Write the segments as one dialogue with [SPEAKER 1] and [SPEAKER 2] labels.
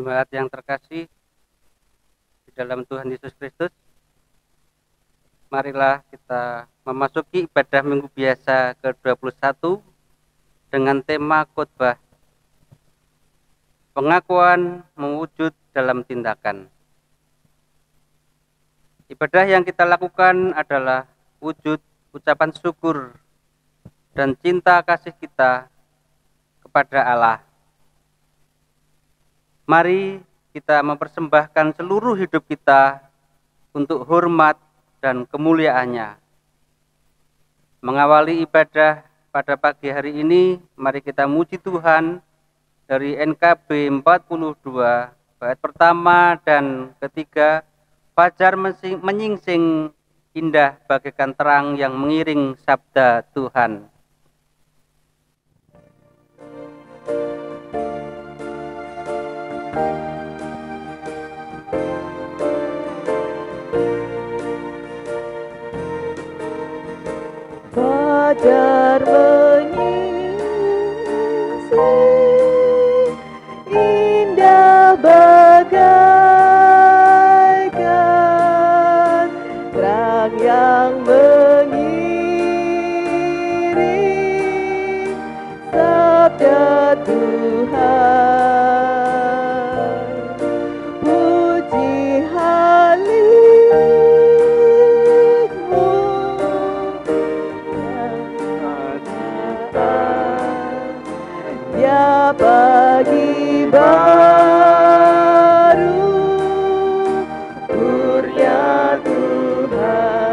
[SPEAKER 1] Jemaat yang terkasih di dalam Tuhan Yesus Kristus, marilah kita memasuki ibadah minggu biasa ke-21 dengan tema khotbah pengakuan mewujud dalam tindakan. Ibadah yang kita lakukan adalah wujud ucapan syukur dan cinta kasih kita kepada Allah. Mari kita mempersembahkan seluruh hidup kita untuk hormat dan kemuliaannya. Mengawali ibadah pada pagi hari ini, mari kita muji Tuhan dari NKB 42, bait pertama dan ketiga. Fajar menyingsing indah bagaikan terang yang mengiring sabda Tuhan.
[SPEAKER 2] Fajar menyingsing indah bagaikan terang yang mengiring sabda Tuhan. Puji halik-Mu ya pagi baru kurnia Tuhan.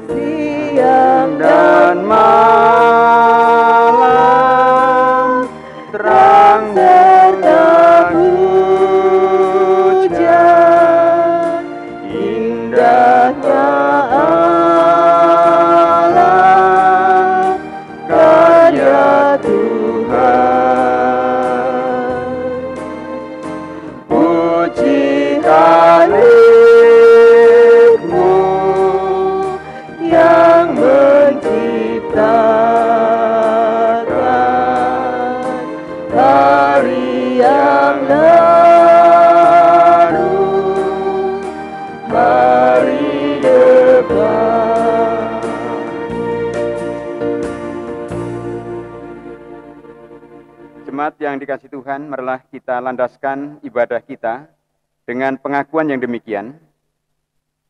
[SPEAKER 2] Siang dan malam terang serta hujan, indahnya Allah karya Tuhan. Puji halik-Mu yang menciptakan hari yang lalu, hari depan.
[SPEAKER 3] Jemaat yang dikasihi Tuhan, marilah kita landaskan ibadah kita dengan pengakuan yang demikian.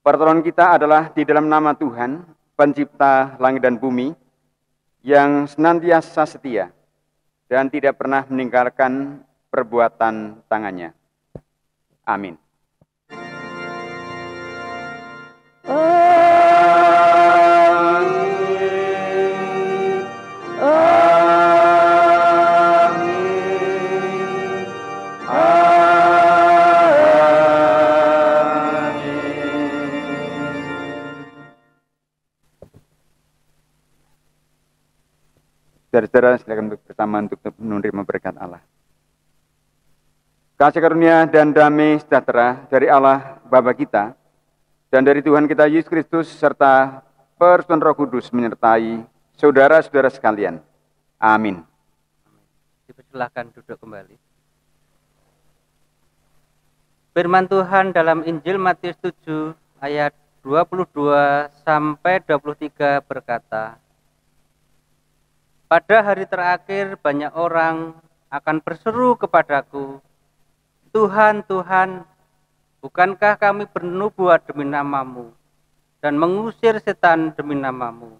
[SPEAKER 3] Pertolongan kita adalah di dalam nama Tuhan, pencipta langit dan bumi, yang senantiasa setia dan tidak pernah meninggalkan perbuatan tangannya. Amin. Saudara-saudara, silakan untuk bersama untuk menerima berkat Allah. Kasih karunia dan damai sejahtera dari Allah Bapa kita dan dari Tuhan kita Yesus Kristus serta persekutuan Roh Kudus menyertai saudara-saudara sekalian. Amin.
[SPEAKER 1] Silakan duduk kembali. Firman Tuhan dalam Injil Matius 7 ayat 22 sampai 23 berkata, pada hari terakhir banyak orang akan berseru kepadaku, Tuhan, Tuhan, bukankah kami bernubuat demi namamu, dan mengusir setan demi namamu,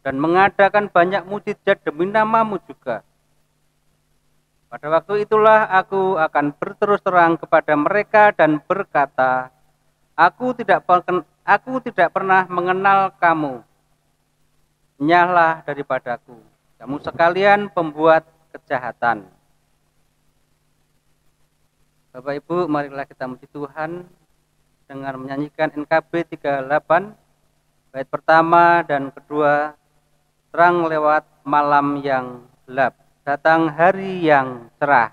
[SPEAKER 1] dan mengadakan banyak mukjizat demi namamu juga. Pada waktu itulah aku akan berterus terang kepada mereka dan berkata, Aku tidak pernah mengenal kamu. Nyahlah daripadaku, kamu sekalian pembuat kejahatan. Bapak Ibu, marilah kita muji Tuhan dengan menyanyikan NKB 38, bait pertama dan kedua, terang lewat malam yang gelap, datang hari yang cerah.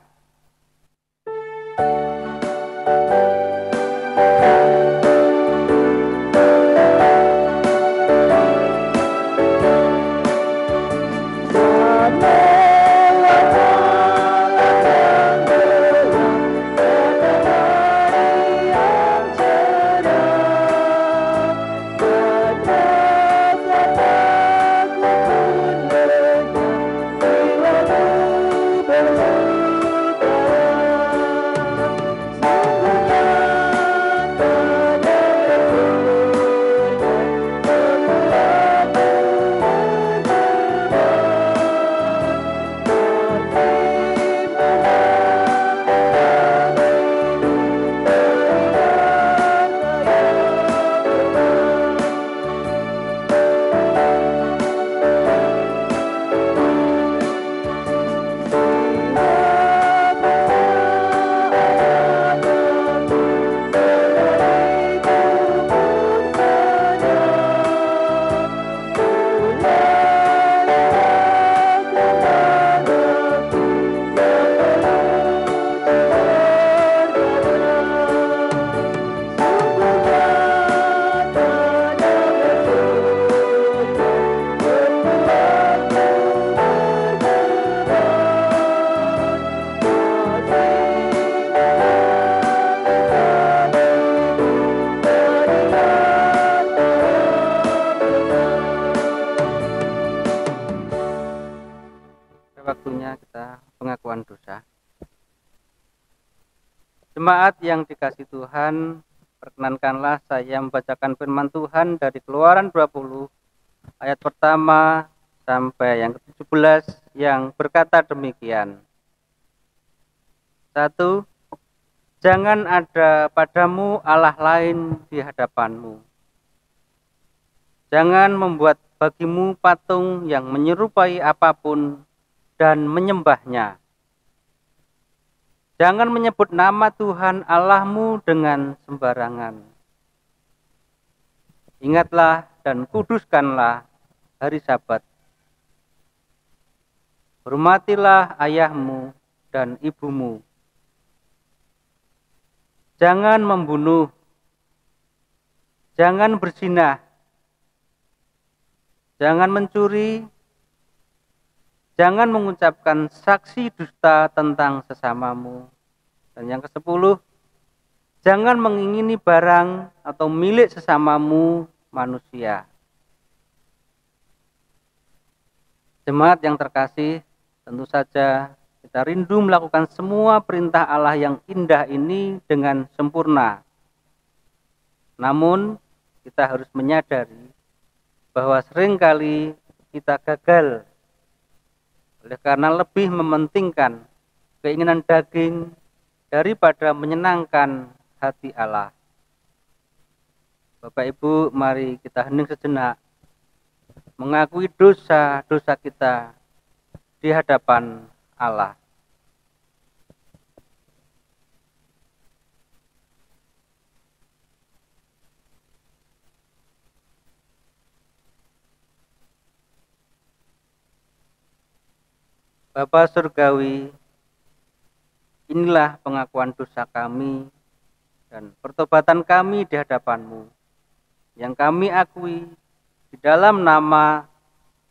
[SPEAKER 1] pengakuan dosa. Jemaat yang dikasihi Tuhan, perkenankanlah saya membacakan firman Tuhan dari Keluaran 20 ayat pertama sampai yang ke-17 yang berkata demikian. 1. Jangan ada padamu Allah lain di hadapanmu. Jangan membuat bagimu patung yang menyerupai apapun dan menyembahnya. Jangan menyebut nama Tuhan Allahmu dengan sembarangan. Ingatlah dan kuduskanlah hari Sabat. Hormatilah ayahmu dan ibumu. Jangan membunuh. Jangan berzinah. Jangan mencuri, jangan mengucapkan saksi dusta tentang sesamamu. Dan yang ke-10, jangan mengingini barang atau milik sesamamu manusia. Jemaat yang terkasih, tentu saja kita rindu melakukan semua perintah Allah yang indah ini dengan sempurna. Namun, kita harus menyadari bahwa seringkali kita gagal oleh karena lebih mementingkan keinginan daging daripada menyenangkan hati Allah. Bapak Ibu, mari kita hening sejenak, mengakui dosa-dosa kita di hadapan Allah. Bapa Surgawi, inilah pengakuan dosa kami dan pertobatan kami di hadapan-Mu, yang kami akui di dalam nama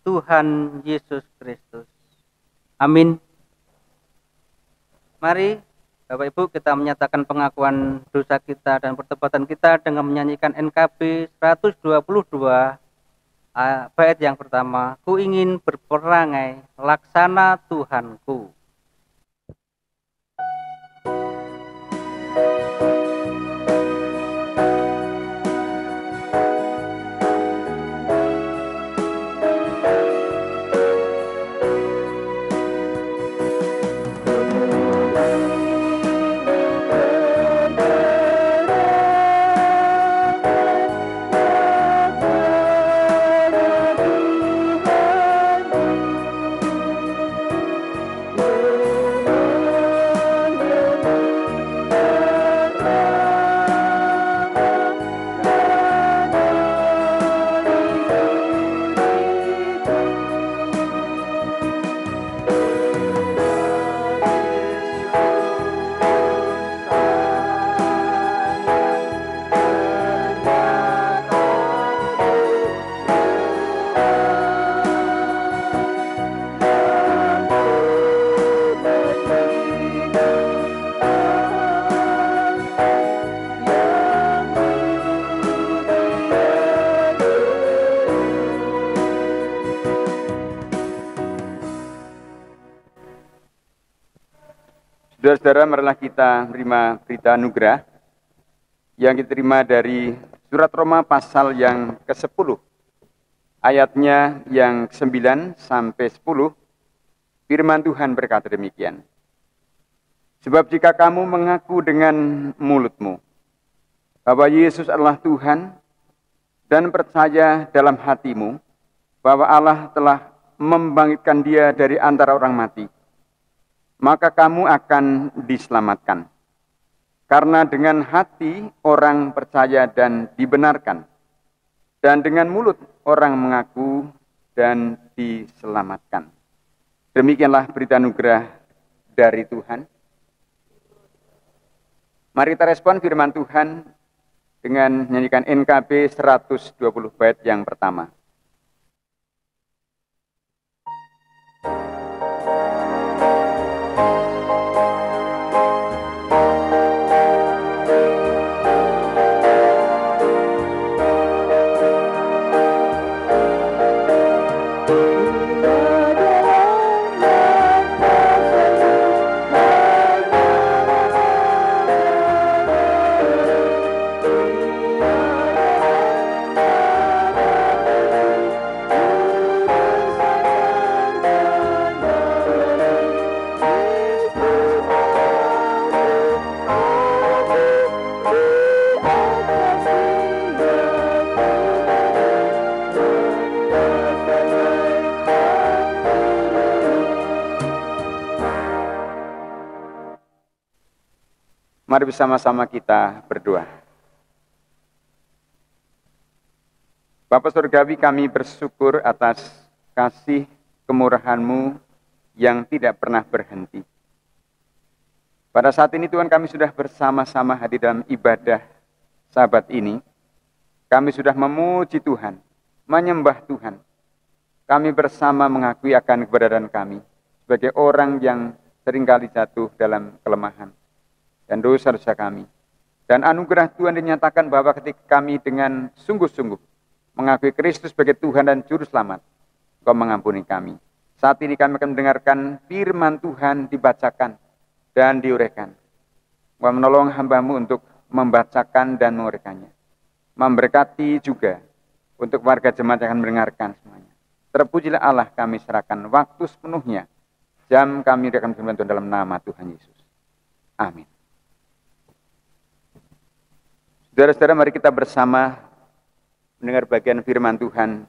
[SPEAKER 1] Tuhan Yesus Kristus. Amin. Mari Bapak Ibu kita menyatakan pengakuan dosa kita dan pertobatan kita dengan menyanyikan NKB 122 bait yang pertama, ku ingin berperangai laksana Tuhanku.
[SPEAKER 3] Saudara-saudara, marilah kita menerima berita anugerah yang diterima dari surat Roma pasal yang ke-10, ayatnya yang ke-9 sampai 10, firman Tuhan berkata demikian. Sebab jika kamu mengaku dengan mulutmu bahwa Yesus adalah Tuhan dan percaya dalam hatimu bahwa Allah telah membangkitkan Dia dari antara orang mati, maka kamu akan diselamatkan. Karena dengan hati orang percaya dan dibenarkan, dan dengan mulut orang mengaku dan diselamatkan. Demikianlah berita anugerah dari Tuhan. Mari kita respon firman Tuhan dengan menyanyikan NKB 120 bait yang pertama. Mari bersama-sama kita berdoa. Bapa Surgawi, kami bersyukur atas kasih kemurahan-Mu yang tidak pernah berhenti. Pada saat ini Tuhan, kami sudah bersama-sama hadir dalam ibadah Sabat ini. Kami sudah memuji Tuhan, menyembah Tuhan. Kami bersama mengakui akan keberadaan kami sebagai orang yang seringkali jatuh dalam kelemahan dan dosa-dosa kami. Dan anugerah Tuhan dinyatakan bahwa ketika kami dengan sungguh-sungguh mengakui Kristus sebagai Tuhan dan Juru Selamat, Engkau mengampuni kami. Saat ini kami akan mendengarkan firman Tuhan dibacakan dan diuraikan. Engkau menolong hamba-Mu untuk membacakan dan menguraikannya. Memberkati juga untuk warga jemaat yang akan mendengarkan semuanya. Terpujilah Allah, kami serahkan waktu sepenuhnya. Jam kami akan firman Tuhan dalam nama Tuhan Yesus. Amin. Saudara-saudara, mari kita bersama mendengar bagian firman Tuhan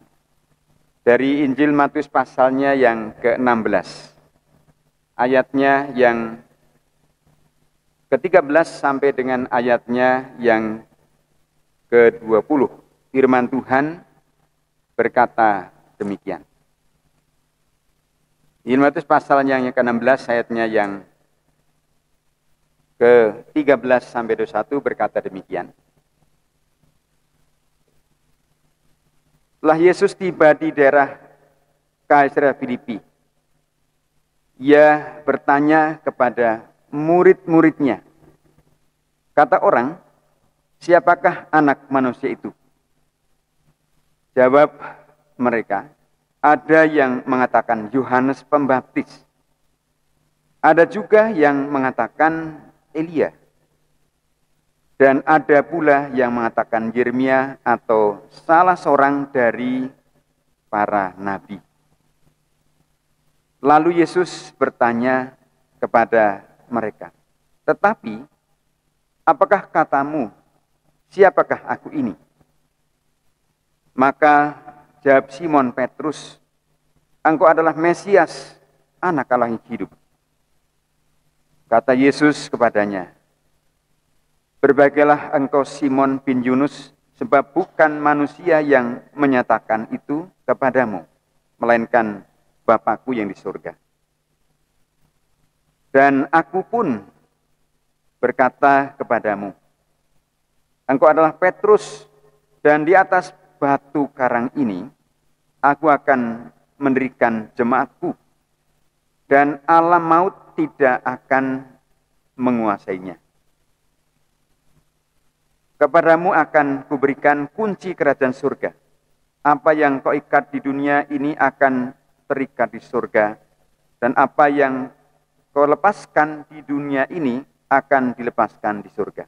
[SPEAKER 3] dari Injil Matius pasalnya yang ke-16. Ayatnya yang ke-13 sampai dengan ayatnya yang ke-20. Firman Tuhan berkata demikian. Injil Matius pasalnya yang ke-16 ayatnya yang ke-13 sampai 21 berkata demikian. Setelah Yesus tiba di daerah Kaisarea Filipi, Ia bertanya kepada murid-muridnya, kata orang, siapakah anak manusia itu? Jawab mereka, ada yang mengatakan Yohanes Pembaptis, ada juga yang mengatakan Elia, dan ada pula yang mengatakan Yeremia atau salah seorang dari para nabi. Lalu Yesus bertanya kepada mereka, tetapi apakah katamu, siapakah aku ini? Maka jawab Simon Petrus, engkau adalah Mesias, anak Allah yang hidup. Kata Yesus kepadanya, berbagailah engkau Simon bin Yunus, sebab bukan manusia yang menyatakan itu kepadamu, melainkan Bapa-Ku yang di surga. Dan aku pun berkata kepadamu, engkau adalah Petrus, dan di atas batu karang ini, aku akan mendirikan jemaatku, dan alam maut tidak akan menguasainya. Kepadamu akan kuberikan kunci kerajaan surga. Apa yang kau ikat di dunia ini akan terikat di surga, dan apa yang kau lepaskan di dunia ini akan dilepaskan di surga.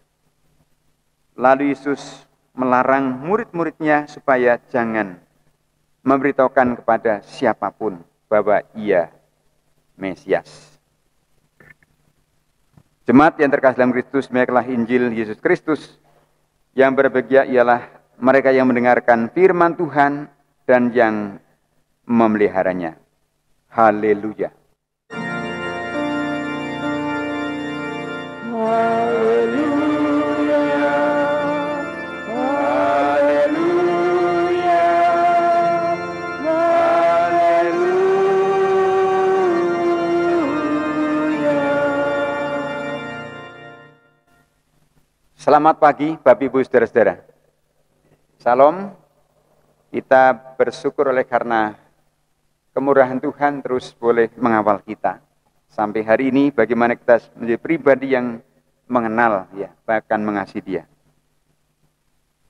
[SPEAKER 3] Lalu Yesus melarang murid-muridnya supaya jangan memberitahukan kepada siapapun bahwa Ia Mesias. Jemaat yang terkasih dalam Kristus, demikianlah Injil Yesus Kristus. Yang berbahagia ialah mereka yang mendengarkan firman Tuhan dan yang memeliharanya. Haleluya.
[SPEAKER 2] Haleluya. Haleluya. Haleluya.
[SPEAKER 3] Selamat pagi Bapak Ibu Saudara-saudara. Salam. Kita bersyukur oleh karena kemurahan Tuhan terus boleh mengawal kita. Sampai hari ini bagaimana kita menjadi pribadi yang mengenal ya, bahkan mengasihi Dia.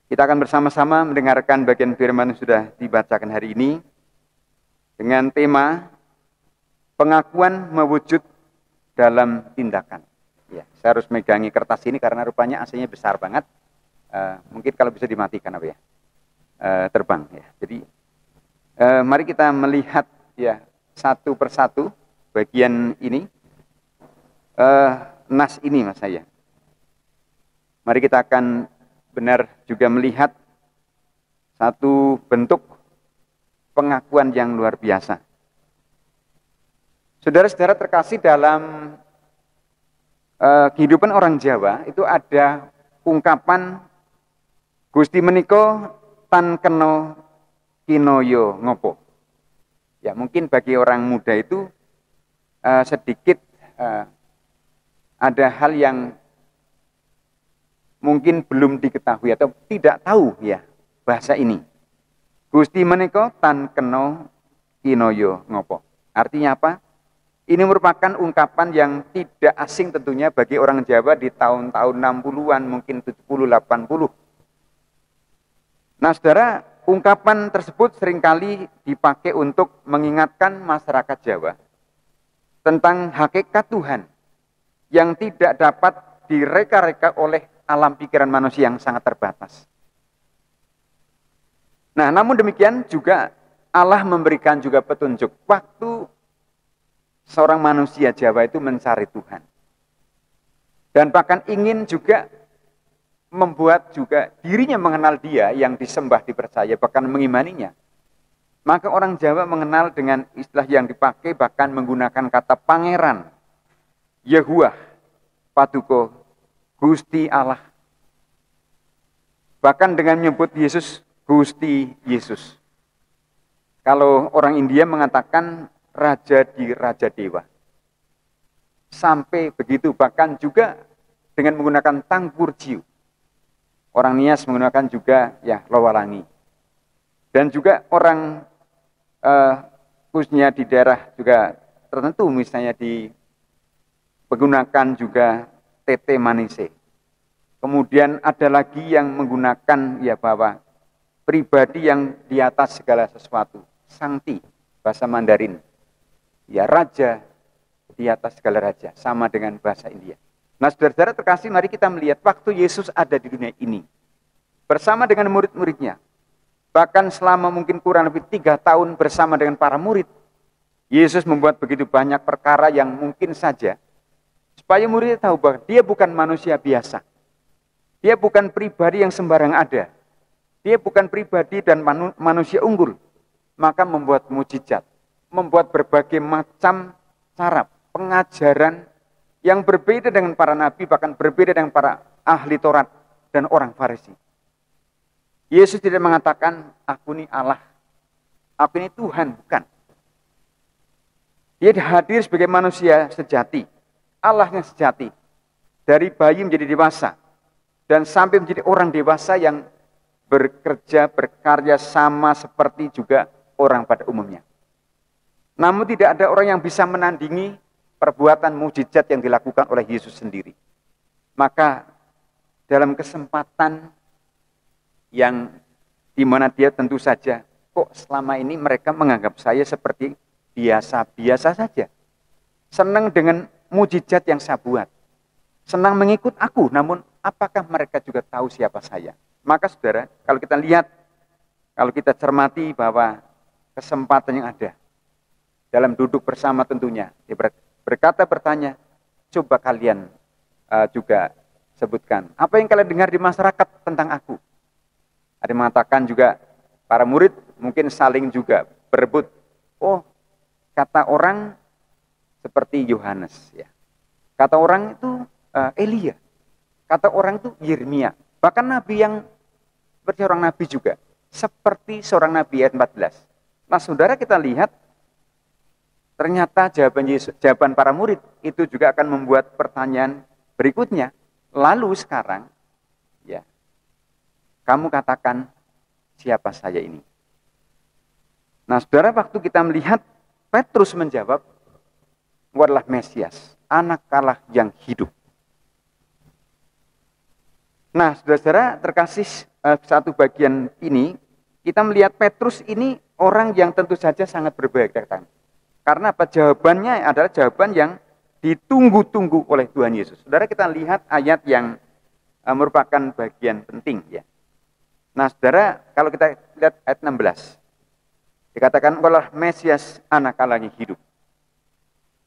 [SPEAKER 3] Kita akan bersama-sama mendengarkan bagian firman yang sudah dibacakan hari ini dengan tema pengakuan mewujud dalam tindakan. Ya, saya harus megangi kertas ini karena rupanya AC-nya besar banget. Mungkin kalau bisa dimatikan apa ya, terbang ya. Jadi mari kita melihat ya satu persatu bagian ini, nas ini mas saya. Mari kita akan benar juga melihat satu bentuk pengakuan yang luar biasa. Saudara-saudara terkasih dalam kehidupan orang Jawa itu ada ungkapan Gusti menika tan kena kinoyo ngopo. Ya mungkin bagi orang muda itu sedikit ada hal yang mungkin belum diketahui atau tidak tahu ya bahasa ini. Gusti menika tan kena kinoyo ngopo. Artinya apa? Ini merupakan ungkapan yang tidak asing tentunya bagi orang Jawa di tahun-tahun 60-an, mungkin 70, 80. Nah, saudara, ungkapan tersebut seringkali dipakai untuk mengingatkan masyarakat Jawa tentang hakikat Tuhan yang tidak dapat direka-reka oleh alam pikiran manusia yang sangat terbatas. Nah, namun demikian juga Allah memberikan juga petunjuk waktu seorang manusia Jawa itu mencari Tuhan. Dan bahkan ingin juga membuat juga dirinya mengenal Dia yang disembah, dipercaya, bahkan mengimaninya. Maka orang Jawa mengenal dengan istilah yang dipakai, bahkan menggunakan kata pangeran, Yahuwah, Paduka, Gusti Allah. Bahkan dengan menyebut Yesus, Gusti Yesus. Kalau orang India mengatakan Raja di Raja Dewa. Sampai begitu, bahkan juga dengan menggunakan tangkur jiu. Orang Nias menggunakan juga ya Lowalangi. Dan juga orang khususnya di daerah juga tertentu, misalnya menggunakan juga Tete Manise. Kemudian ada lagi yang menggunakan ya bahwa pribadi yang di atas segala sesuatu, Sangti, bahasa Mandarin. Ya raja di atas segala raja, sama dengan bahasa India. Nah, saudara-saudara terkasih, mari kita melihat waktu Yesus ada di dunia ini bersama dengan murid-muridnya. Bahkan selama mungkin kurang lebih 3 tahun bersama dengan para murid, Yesus membuat begitu banyak perkara yang mungkin saja supaya murid tahu bahwa Dia bukan manusia biasa. Dia bukan pribadi yang sembarang ada. Dia bukan pribadi dan manusia unggul. Maka membuat mujizat, membuat berbagai macam cara pengajaran yang berbeda dengan para nabi, bahkan berbeda dengan para ahli Taurat dan orang Farisi. Yesus tidak mengatakan, aku ini Allah, aku ini Tuhan, bukan. Dia hadir sebagai manusia sejati, Allah yang sejati, dari bayi menjadi dewasa, dan sampai menjadi orang dewasa yang bekerja, berkarya sama seperti juga orang pada umumnya. Namun tidak ada orang yang bisa menandingi perbuatan mujizat yang dilakukan oleh Yesus sendiri. Maka dalam kesempatan yang dimana dia tentu saja, kok selama ini mereka menganggap saya seperti biasa-biasa saja. Senang dengan mujizat yang saya buat. Senang mengikut aku, namun apakah mereka juga tahu siapa saya? Maka saudara, kalau kita lihat, kalau kita cermati bahwa kesempatan yang ada, dalam duduk bersama tentunya, dia bertanya, coba kalian juga sebutkan, apa yang kalian dengar di masyarakat tentang aku? Ada yang mengatakan juga, para murid mungkin saling juga berebut, oh kata orang seperti Yohanes, ya. Kata orang itu Elia, kata orang itu Yeremia, bahkan nabi yang seperti seorang nabi juga, seperti seorang nabi ayat 14. Nah saudara, kita lihat, ternyata jawaban para murid itu juga akan membuat pertanyaan berikutnya. Lalu sekarang, ya, kamu katakan siapa saya ini? Nah, saudara, waktu kita melihat Petrus menjawab, "Engkau adalah Mesias, Anak Allah yang hidup." Nah, saudara-saudara terkasih, satu bagian ini kita melihat Petrus ini orang yang tentu saja sangat berbahagia. Karena apa? Jawabannya adalah jawaban yang ditunggu-tunggu oleh Tuhan Yesus. Saudara, kita lihat ayat yang merupakan bagian penting, ya. Nah, saudara, kalau kita lihat ayat 16, dikatakan, "Engkau adalah Mesias, Anak Allah yang hidup."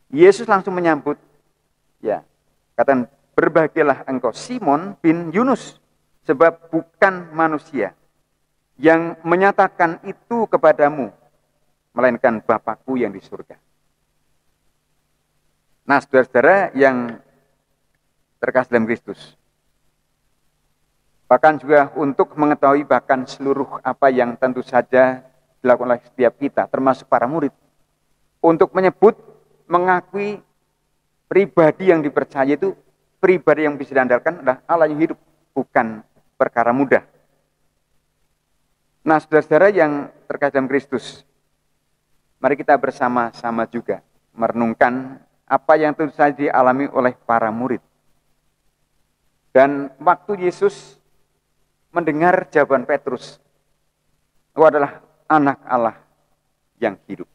[SPEAKER 3] Yesus langsung menyambut, ya, katakan, "Berbahagialah engkau Simon bin Yunus, sebab bukan manusia yang menyatakan itu kepadamu, melainkan Bapakku yang di surga." Nah, saudara-saudara yang terkasih dalam Kristus. Bahkan juga untuk mengetahui bahkan seluruh apa yang tentu saja dilakukan oleh setiap kita, termasuk para murid. Untuk menyebut, mengakui pribadi yang dipercaya itu, pribadi yang bisa diandalkan adalah Allah yang hidup, bukan perkara mudah. Nah, saudara-saudara yang terkasih dalam Kristus, mari kita bersama-sama juga merenungkan apa yang tentu saja dialami oleh para murid. Dan waktu Yesus mendengar jawaban Petrus, itu adalah anak Allah yang hidup.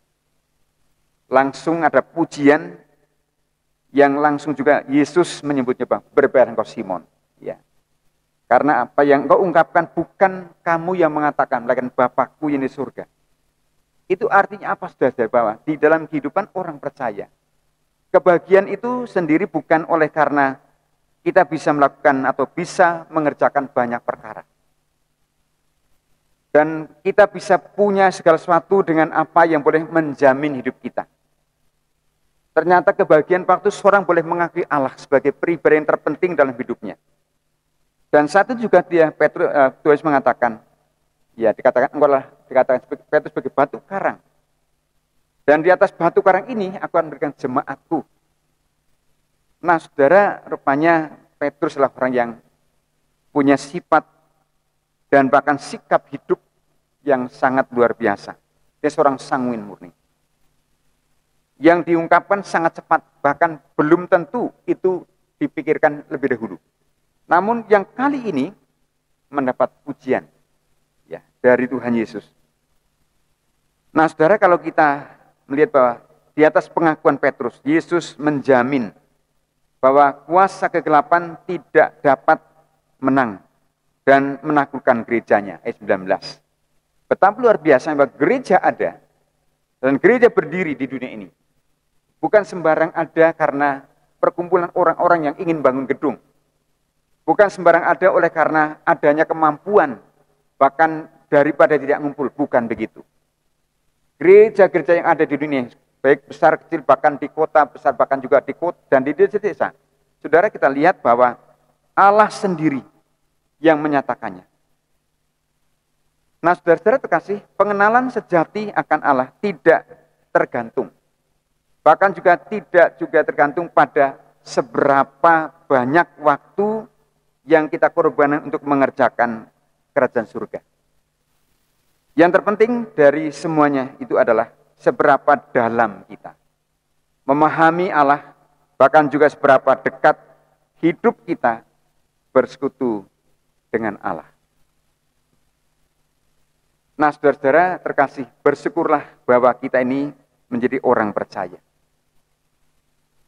[SPEAKER 3] Langsung ada pujian yang langsung juga Yesus menyebutnya, berbahagia engkau Simon. Ya. Karena apa yang engkau ungkapkan bukan kamu yang mengatakan, melainkan Bapakku yang di surga. Itu artinya apa, saudara? Bahwa di dalam kehidupan orang percaya, kebahagiaan itu sendiri bukan oleh karena kita bisa melakukan atau bisa mengerjakan banyak perkara. Dan kita bisa punya segala sesuatu dengan apa yang boleh menjamin hidup kita. Ternyata kebahagiaan waktu seorang boleh mengakui Allah sebagai pribadi yang terpenting dalam hidupnya. Dan saat itu juga Tuhan mengatakan, ya dikatakan Petrus sebagai batu karang. Dan di atas batu karang ini aku akan memberikan jemaatku. Nah, saudara, rupanya Petrus adalah orang yang punya sifat dan bahkan sikap hidup yang sangat luar biasa. Dia seorang sanguin murni. Yang diungkapkan sangat cepat, bahkan belum tentu itu dipikirkan lebih dahulu. Namun yang kali ini mendapat pujian ya dari Tuhan Yesus. Nah, saudara, kalau kita melihat bahwa di atas pengakuan Petrus, Yesus menjamin bahwa kuasa kegelapan tidak dapat menang dan menaklukkan gerejanya. Ayat 19. Betapa luar biasa bahwa gereja ada dan gereja berdiri di dunia ini. Bukan sembarang ada karena perkumpulan orang-orang yang ingin bangun gedung. Bukan sembarang ada oleh karena adanya kemampuan, bahkan daripada tidak ngumpul. Bukan begitu. Gereja-gereja yang ada di dunia, baik besar kecil, bahkan di kota besar, bahkan juga di kota dan di desa-desa. Saudara, kita lihat bahwa Allah sendiri yang menyatakannya. Nah, saudara-saudara terkasih, pengenalan sejati akan Allah tidak tergantung. Bahkan juga tidak juga tergantung pada seberapa banyak waktu yang kita korbankan untuk mengerjakan kerajaan surga. Yang terpenting dari semuanya itu adalah seberapa dalam kita memahami Allah, bahkan juga seberapa dekat hidup kita bersekutu dengan Allah. Nah, saudara-saudara terkasih, bersyukurlah bahwa kita ini menjadi orang percaya.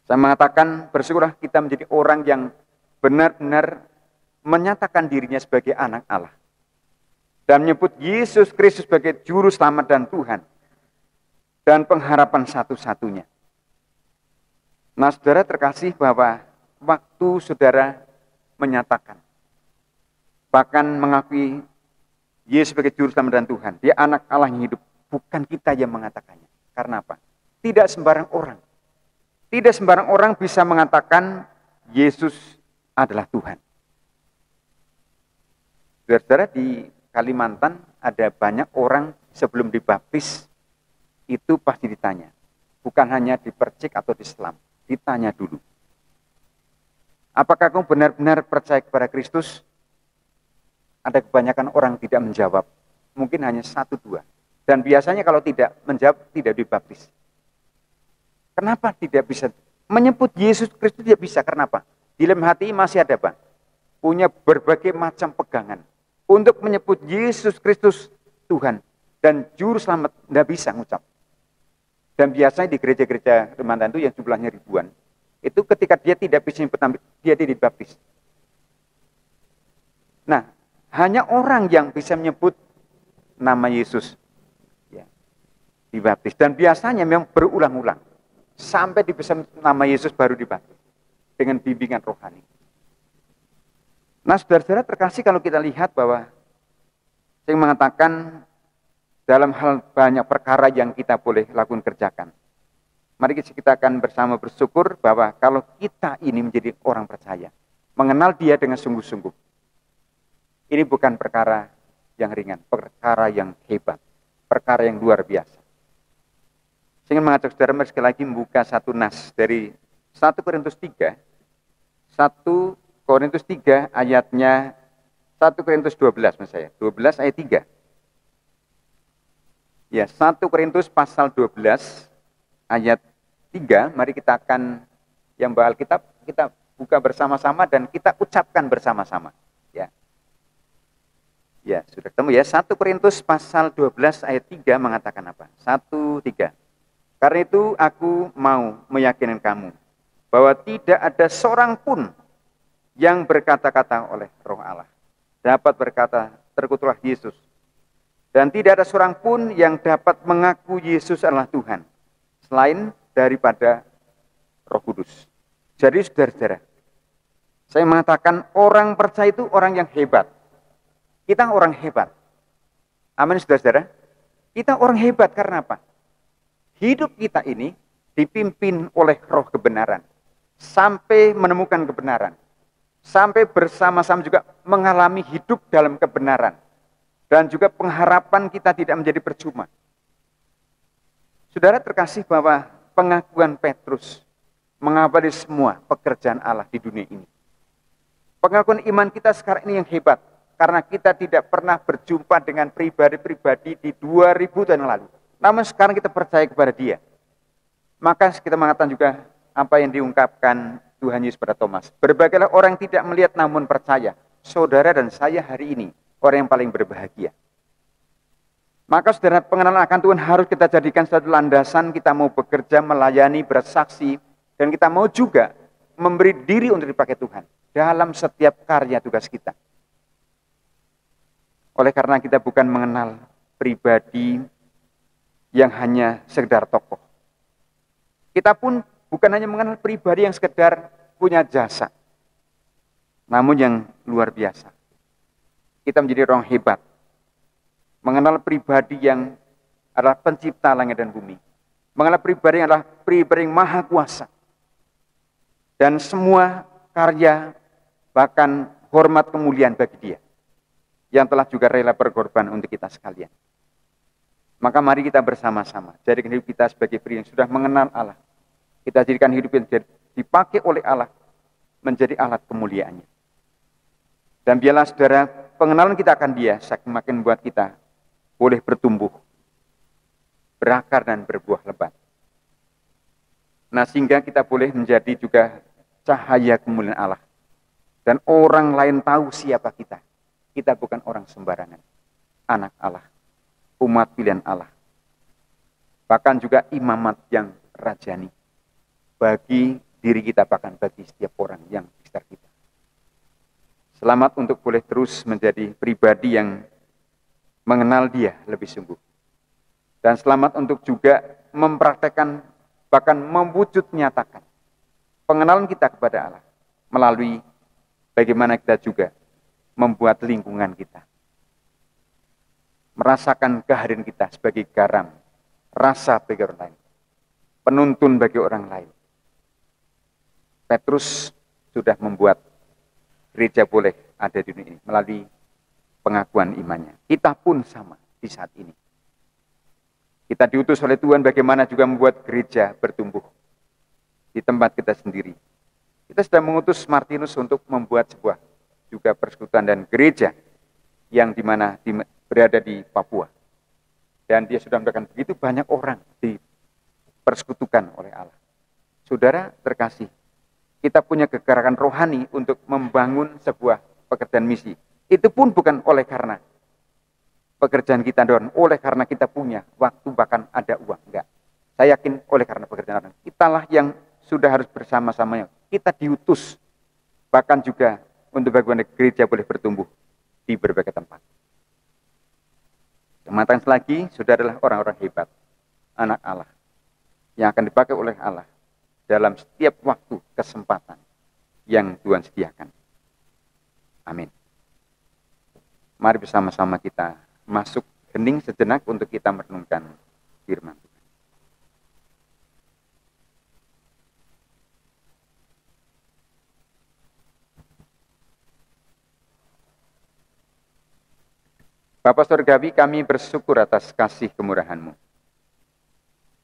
[SPEAKER 3] Saya mengatakan bersyukurlah kita menjadi orang yang benar-benar menyatakan dirinya sebagai anak Allah. Dan menyebut Yesus Kristus sebagai juru selamat dan Tuhan. Dan pengharapan satu-satunya. Nah, saudara terkasih bahwa waktu saudara menyatakan, bahkan mengakui Yesus sebagai juru selamat dan Tuhan, dia anak Allah yang hidup, bukan kita yang mengatakannya. Karena apa? Tidak sembarang orang. Tidak sembarang orang bisa mengatakan Yesus adalah Tuhan. Saudara-saudara, di Kalimantan ada banyak orang sebelum dibaptis itu pasti ditanya. Bukan hanya dipercik atau diselam, ditanya dulu. Apakah kamu benar-benar percaya kepada Kristus? Ada kebanyakan orang tidak menjawab. Mungkin hanya 1-2. Dan biasanya kalau tidak menjawab, tidak dibaptis. Kenapa tidak bisa? Menyebut Yesus Kristus tidak bisa. Kenapa? Di dalam hati masih ada, Pak. Punya berbagai macam pegangan. Untuk menyebut Yesus Kristus Tuhan dan Juru Selamat, tidak bisa ngucap. Dan biasanya di gereja-gereja Kalimantan itu yang jumlahnya ribuan, itu ketika dia tidak bisa menyebut nama, dia tidak dibaptis. Nah, hanya orang yang bisa menyebut nama Yesus ya, dibaptis. Dan biasanya memang berulang-ulang. Sampai bisa nama Yesus baru dibaptis. Dengan bimbingan rohani. Nah, saudara-saudara terkasih, kalau kita lihat bahwa saya mengatakan dalam hal banyak perkara yang kita boleh lakukan kerjakan. Mari kita akan bersama bersyukur bahwa kalau kita ini menjadi orang percaya, mengenal Dia dengan sungguh-sungguh. Ini bukan perkara yang ringan, perkara yang hebat, perkara yang luar biasa. Saya ingin mengajak saudara sekali lagi membuka satu nas dari 1 Korintus 3. 1 Korintus 3 ayatnya 1 Korintus 12 maksud saya. 12 ayat 3. Ya, 1 Korintus pasal 12 ayat 3. Mari kita akan yang bawa Alkitab kita buka bersama-sama dan kita ucapkan bersama-sama. Ya. Ya, sudah ketemu ya. 1 Korintus pasal 12 ayat 3 mengatakan apa? 1, 3. Karena itu aku mau meyakinkan kamu bahwa tidak ada seorang pun yang berkata-kata oleh Roh Allah dapat berkata terkutuklah Yesus, dan tidak ada seorang pun yang dapat mengaku Yesus adalah Tuhan selain daripada Roh Kudus. Jadi saudara-saudara, saya mengatakan orang percaya itu orang yang hebat. Kita orang hebat. Amin saudara-saudara. Kita orang hebat karena apa? Hidup kita ini dipimpin oleh roh kebenaran. Sampai menemukan kebenaran. Sampai bersama-sama juga mengalami hidup dalam kebenaran. Dan juga pengharapan kita tidak menjadi percuma. Saudara terkasih bahwa pengakuan Petrus mengawali semua pekerjaan Allah di dunia ini. Pengakuan iman kita sekarang ini yang hebat. Karena kita tidak pernah berjumpa dengan pribadi-pribadi di 2000 tahun yang lalu. Namun sekarang kita percaya kepada Dia. Maka kita mengatakan juga apa yang diungkapkan Tuhan Yesus pada Thomas. Berbagailah orang yang tidak melihat namun percaya. Saudara dan saya hari ini orang yang paling berbahagia. Maka saudara, pengenalan akan Tuhan harus kita jadikan satu landasan. Kita mau bekerja, melayani, bersaksi. Dan kita mau juga memberi diri untuk dipakai Tuhan. Dalam setiap karya tugas kita. Oleh karena kita bukan mengenal pribadi yang hanya sekedar tokoh. Kita pun bukan hanya mengenal pribadi yang sekedar punya jasa. Namun yang luar biasa. Kita menjadi orang hebat. Mengenal pribadi yang adalah pencipta langit dan bumi. Mengenal pribadi yang adalah pribadi yang maha kuasa. Dan semua karya bahkan hormat kemuliaan bagi Dia. Yang telah juga rela berkorban untuk kita sekalian. Maka mari kita bersama-sama jadikan hidup kita sebagai pribadi yang sudah mengenal Allah. Kita jadikan hidup yang dipakai oleh Allah menjadi alat kemuliaannya. Dan biarlah saudara, pengenalan kita akan Dia semakin membuat kita boleh bertumbuh, berakar dan berbuah lebat. Nah, sehingga kita boleh menjadi juga cahaya kemuliaan Allah. Dan orang lain tahu siapa kita. Kita bukan orang sembarangan. Anak Allah. Umat pilihan Allah. Bahkan juga imamat yang rajani. Bagi diri kita, bahkan bagi setiap orang yang di sekitar kita. Selamat untuk boleh terus menjadi pribadi yang mengenal Dia lebih sungguh. Dan selamat untuk juga mempraktekkan, bahkan mewujud nyatakan pengenalan kita kepada Allah. Melalui bagaimana kita juga membuat lingkungan kita merasakan kehadiran kita sebagai garam, rasa bagi orang lain, penuntun bagi orang lain. Petrus sudah membuat gereja boleh ada di dunia ini melalui pengakuan imannya. Kita pun sama di saat ini. Kita diutus oleh Tuhan bagaimana juga membuat gereja bertumbuh di tempat kita sendiri. Kita sudah mengutus Martinus untuk membuat sebuah juga persekutuan dan gereja yang dimana berada di Papua. Dan dia sudah memberikan begitu banyak orang dipersekutukan oleh Allah. Saudara terkasih, kita punya kegerakan rohani untuk membangun sebuah pekerjaan misi. Itu pun bukan oleh karena pekerjaan kita doang, oleh karena kita punya waktu bahkan ada uang. Enggak. Saya yakin oleh karena pekerjaan orang. Kitalah yang sudah harus bersama-samanya. Kita diutus bahkan juga untuk bagaimana gereja boleh bertumbuh di berbagai tempat. Matang lagi, sudah adalah orang-orang hebat, anak Allah, yang akan dipakai oleh Allah dalam setiap waktu kesempatan yang Tuhan sediakan. Amin. Mari bersama-sama kita masuk hening sejenak untuk kita merenungkan firman Tuhan. Bapa Surgawi, kami bersyukur atas kasih kemurahan-Mu.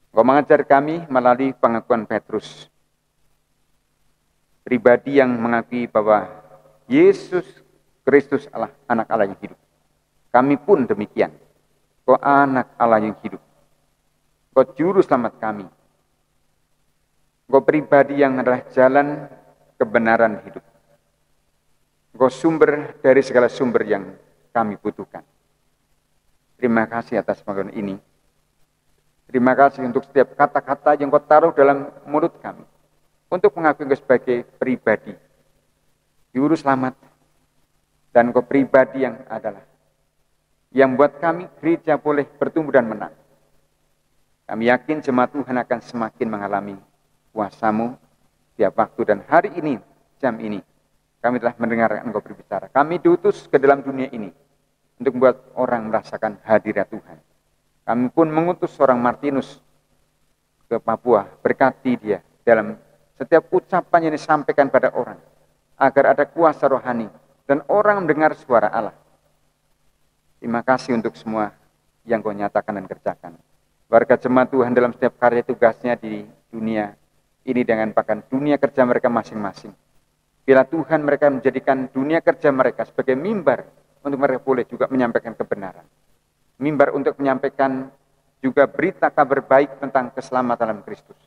[SPEAKER 3] Engkau mengajar kami melalui pengakuan Petrus, pribadi yang mengakui bahwa Yesus Kristus Allah, anak Allah yang hidup. Kami pun demikian. Engkau anak Allah yang hidup. Engkau juru selamat kami. Engkau pribadi yang adalah jalan kebenaran hidup. Engkau sumber dari segala sumber yang kami butuhkan. Terima kasih atas pengalaman ini. Terima kasih untuk setiap kata-kata yang Kau taruh dalam mulut kami. Untuk mengakui Engkau sebagai pribadi. Juru selamat. Dan Engkau pribadi yang adalah. Yang buat kami gereja boleh bertumbuh dan menang. Kami yakin jemaat Tuhan akan semakin mengalami kuasa-Mu setiap waktu. Dan hari ini, jam ini, kami telah mendengar Engkau berbicara. Kami diutus ke dalam dunia ini untuk membuat orang merasakan hadirat Tuhan. Kami pun mengutus seorang Martinus ke Papua, berkati dia dalam setiap ucapan yang disampaikan pada orang, agar ada kuasa rohani dan orang mendengar suara Allah. Terima kasih untuk semua yang Kau nyatakan dan kerjakan. Warga jemaat Tuhan dalam setiap karya tugasnya di dunia ini dengan bahkan dunia kerja mereka masing-masing. Bila Tuhan mereka menjadikan dunia kerja mereka sebagai mimbar untuk mereka boleh juga menyampaikan kebenaran. Mimbar untuk menyampaikan juga berita kabar baik tentang keselamatan dalam Kristus.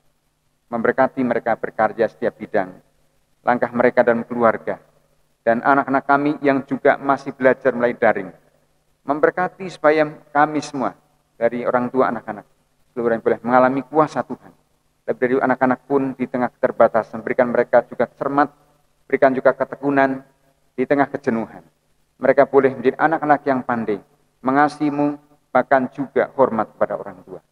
[SPEAKER 3] Memberkati mereka berkarya setiap bidang. Langkah mereka dalam keluarga. Dan anak-anak kami yang juga masih belajar melalui daring. Memberkati supaya kami semua dari orang tua anak-anak seluruh yang boleh mengalami kuasa Tuhan. Lebih dari anak-anak pun di tengah keterbatasan. Berikan mereka juga cermat. Berikan juga ketekunan di tengah kejenuhan. Mereka boleh menjadi anak-anak yang pandai, mengasihi-Mu, bahkan juga hormat kepada orang tua.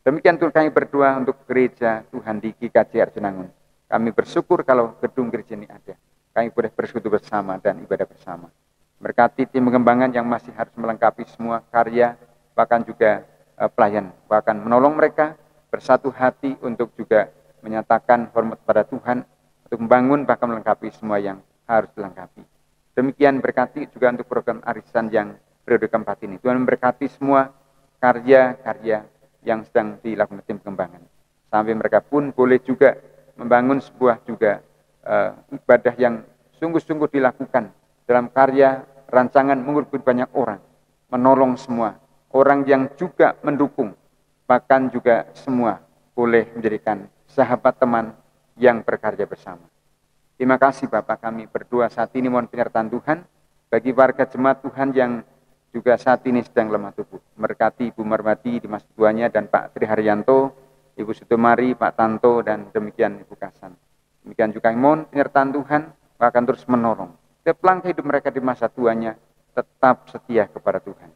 [SPEAKER 3] Demikian Tuhan kami berdoa untuk gereja Tuhan di GKJ Arjunangun. Kami bersyukur kalau gedung gereja ini ada. Kami boleh bersekutu bersama dan ibadah bersama. Berkati tim pengembangan yang masih harus melengkapi semua karya, bahkan juga pelayan. Bahkan menolong mereka bersatu hati untuk juga menyatakan hormat pada Tuhan, untuk membangun bahkan melengkapi semua yang harus dilengkapi. Demikian berkati juga untuk program arisan yang periode keempat ini. Tuhan memberkati semua karya-karya yang sedang dilakukan tim pengembangan. Sampai mereka pun boleh juga membangun sebuah juga ibadah yang sungguh-sungguh dilakukan dalam karya rancangan mengurus banyak orang. Menolong semua. Orang yang juga mendukung. Bahkan juga semua boleh menjadikan sahabat teman yang berkarya bersama. Terima kasih Bapak, kami berdoa saat ini mohon penyertaan Tuhan bagi warga jemaat Tuhan yang juga saat ini sedang lemah tubuh. Memberkati Ibu Marwati di masa tuanya dan Pak Tri Haryanto, Ibu Sutomari, Pak Tanto, dan demikian Ibu Kasan. Demikian juga mohon penyertaan Tuhan akan terus menolong. Setiap langkah hidup mereka di masa tuanya tetap setia kepada Tuhan.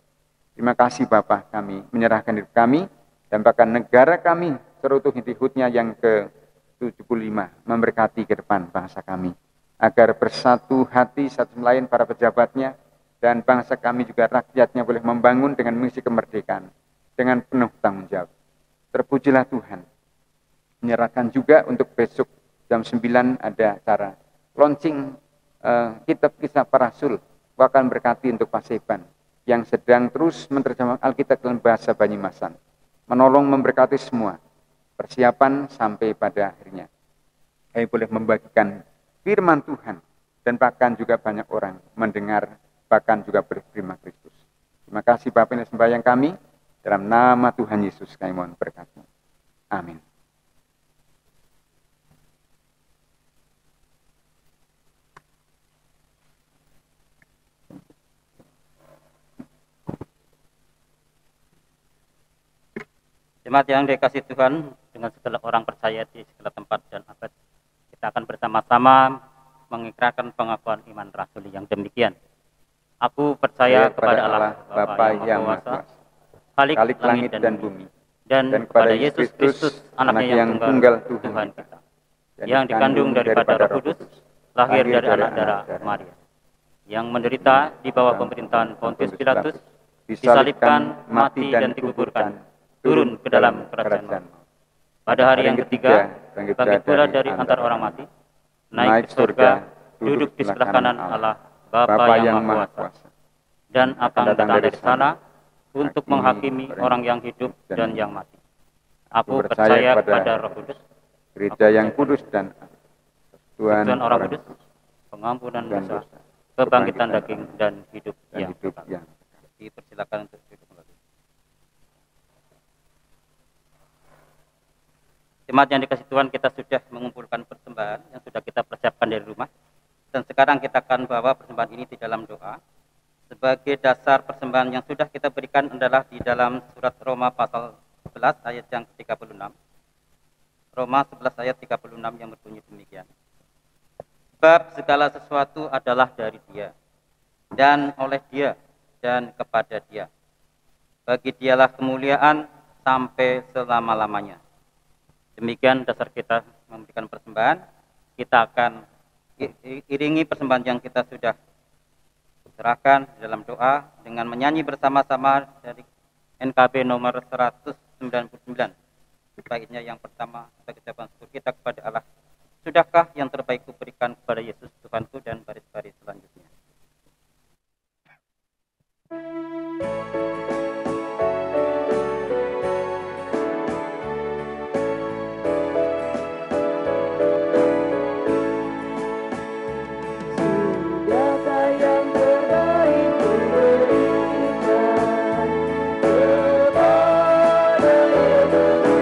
[SPEAKER 3] Terima kasih Bapak, kami menyerahkan hidup kami dan bahkan negara kami seutuh hidupnya yang ke-75 memberkati ke depan bangsa kami agar bersatu hati satu lain para pejabatnya dan bangsa kami juga rakyatnya boleh membangun dengan misi kemerdekaan dengan penuh tanggung jawab. Terpujilah Tuhan. Menyerahkan juga untuk besok jam 9 ada acara launching kitab kisah para rasul, bahkan berkati untuk Paseban yang sedang terus menerjemahkan Alkitab dalam bahasa Banyumasan. Menolong memberkati semua. Persiapan sampai pada akhirnya. Kami boleh membagikan firman Tuhan. Dan bahkan juga banyak orang mendengar. Bahkan juga berterima Kristus. Terima kasih Bapak ini sembahyang kami. Dalam nama Tuhan Yesus kami mohon berkat-Mu. Amin.
[SPEAKER 1] Jemaat yang dikasih Tuhan, dengan segala orang percaya di segala tempat dan abad, kita akan bersama-sama mengikrarkan pengakuan iman rasuli yang demikian. Aku percaya kepada Allah, Bapa yang Maha Kuasa, Khalik langit dan bumi, dan kepada Yesus Kristus, anaknya yang tunggal Tuhan kita, yang dikandung daripada Roh Kudus, lahir dari anak darah Maria, yang menderita di bawah pemerintahan Pontius Pilatus, disalibkan, mati dan dikuburkan, turun ke dalam kerajaan. Pada hari yang ketiga, bangkit pula dari antara orang mati, naik ke surga, duduk di sebelah kanan Allah, Bapa yang Maha Kuasa.
[SPEAKER 4] dan akan datang dari sana untuk
[SPEAKER 3] menghakimi
[SPEAKER 4] menghakimi orang yang hidup dan yang mati. Aku
[SPEAKER 3] Aku
[SPEAKER 4] percaya
[SPEAKER 3] percaya
[SPEAKER 4] kepada Roh Kudus,
[SPEAKER 3] gereja yang kudus dan
[SPEAKER 4] Tuhan
[SPEAKER 3] Tuhan
[SPEAKER 4] orang kudus, pengampunan
[SPEAKER 3] dan
[SPEAKER 4] dosa,
[SPEAKER 3] dosa,
[SPEAKER 4] kebangkitan daging dan hidup
[SPEAKER 3] dan
[SPEAKER 4] yang
[SPEAKER 3] hidup
[SPEAKER 4] kekal.
[SPEAKER 3] yang
[SPEAKER 4] Dipersilakan untuk duduk kembali. Jemaat yang dikasih Tuhan, kita sudah mengumpulkan persembahan yang sudah kita persiapkan dari rumah. Dan sekarang kita akan bawa persembahan ini di dalam doa. Sebagai dasar persembahan yang sudah kita berikan adalah di dalam surat Roma pasal 11 ayat yang ke-36. Roma 11 ayat 36 yang berbunyi demikian. Sebab segala sesuatu adalah dari Dia, dan oleh Dia, dan kepada Dia. Bagi Dialah kemuliaan sampai selama-lamanya. Demikian dasar kita memberikan persembahan. Kita akan iringi persembahan yang kita sudah serahkan dalam doa dengan menyanyi bersama-sama dari NKB nomor 199. Baiknya yang pertama, sebagai ucapan syukur kita kepada Allah. Sudahkah yang terbaik kuberikan kepada Yesus Tuhanku, dan baris-baris selanjutnya.
[SPEAKER 2] Sudahkah yang terbaik kuberikan kepada Yesus Tuhan, dan kemenangan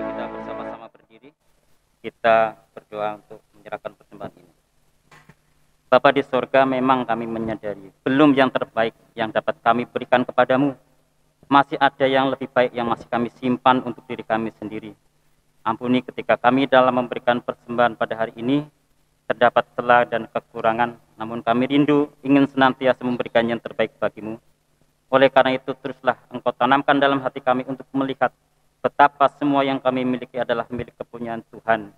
[SPEAKER 4] Kita bersama-sama berdiri. Kita berdoa untuk menyerahkan persembahan ini. Bapa di sorga, memang kami menyadari belum yang terbaik yang dapat kami berikan kepadamu. Masih ada yang lebih baik yang masih kami simpan untuk diri kami sendiri. Ampuni ketika kami dalam memberikan persembahan pada hari ini terdapat celah dan kekurangan, namun kami rindu ingin senantiasa memberikan yang terbaik bagimu. Oleh karena itu, teruslah Engkau tanamkan dalam hati kami untuk melihat betapa semua yang kami miliki adalah milik kepunyaan Tuhan.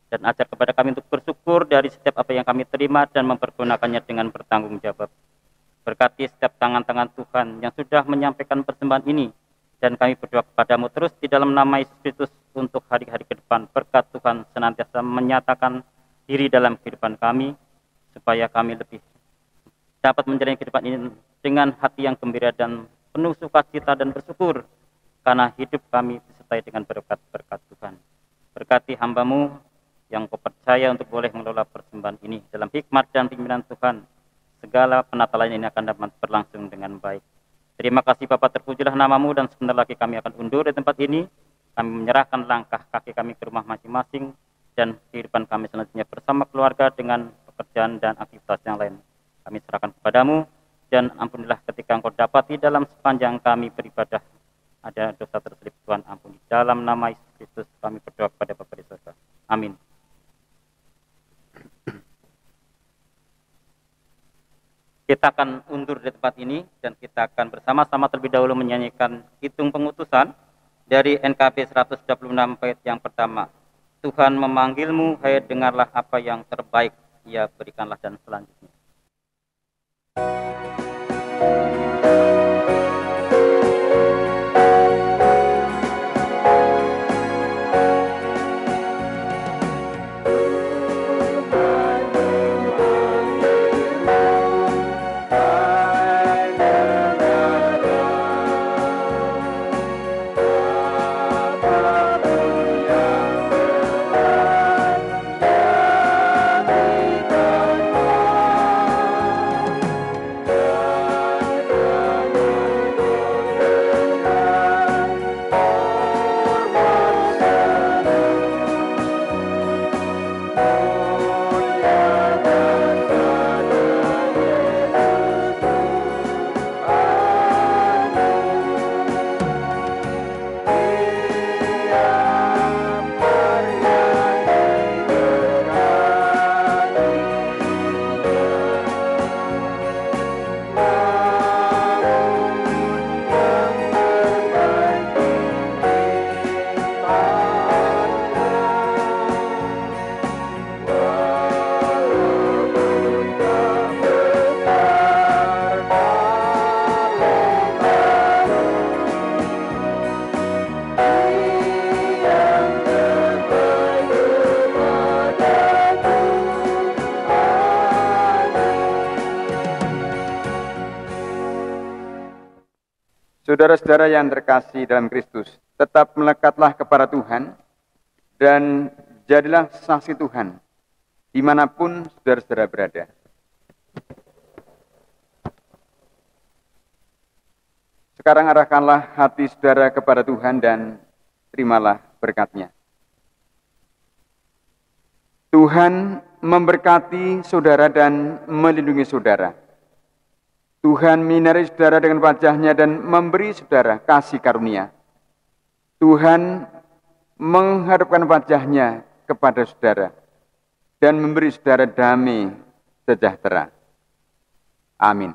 [SPEAKER 4] Dan ajar kepada kami untuk bersyukur dari setiap apa yang kami terima dan mempergunakannya dengan bertanggung jawab. Berkati setiap tangan-tangan Tuhan yang sudah menyampaikan persembahan ini. Dan kami berdoa kepadamu terus di dalam nama Yesus Kristus untuk hari-hari ke depan. Berkat Tuhan senantiasa menyatakan diri dalam kehidupan kami, supaya kami lebih dapat menjalani kehidupan ini dengan hati yang gembira dan penuh sukacita dan bersyukur, karena hidup kami disertai dengan berkat-berkat Tuhan. Berkati hamba-Mu yang Kau percaya untuk boleh mengelola persembahan ini dalam hikmat dan pimpinan Tuhan. Segala penatalan ini akan dapat berlangsung dengan baik. Terima kasih Bapa, terpujilah nama-Mu, dan sebentar lagi kami akan undur di tempat ini. Kami menyerahkan langkah kaki kami ke rumah masing-masing, dan kehidupan kami selanjutnya bersama keluarga dengan pekerjaan dan aktivitas yang lain. Kami serahkan kepadamu, dan ampunilah ketika Engkau dapati dalam sepanjang kami beribadah ada dosa terselip. Tuhan ampuni. Dalam nama Yesus Kristus kami berdoa kepada Bapa di surga. Amin. Kita akan undur di tempat ini, dan kita akan bersama-sama terlebih dahulu menyanyikan Hitung Pengutusan dari NKB 126 bait yang pertama. Tuhan memanggilmu, hai dengarlah apa yang terbaik Ia berikanlah, dan selanjutnya.
[SPEAKER 3] Saudara-saudara yang terkasih dalam Kristus, tetap melekatlah kepada Tuhan dan jadilah saksi Tuhan dimanapun saudara-saudara berada. Sekarang arahkanlah hati saudara kepada Tuhan dan terimalah berkat-Nya. Tuhan memberkati saudara dan melindungi saudara. Tuhan menyinari saudara dengan wajah-Nya dan memberi saudara kasih karunia. Tuhan menghadapkan wajah-Nya kepada saudara dan memberi saudara damai sejahtera. Amin.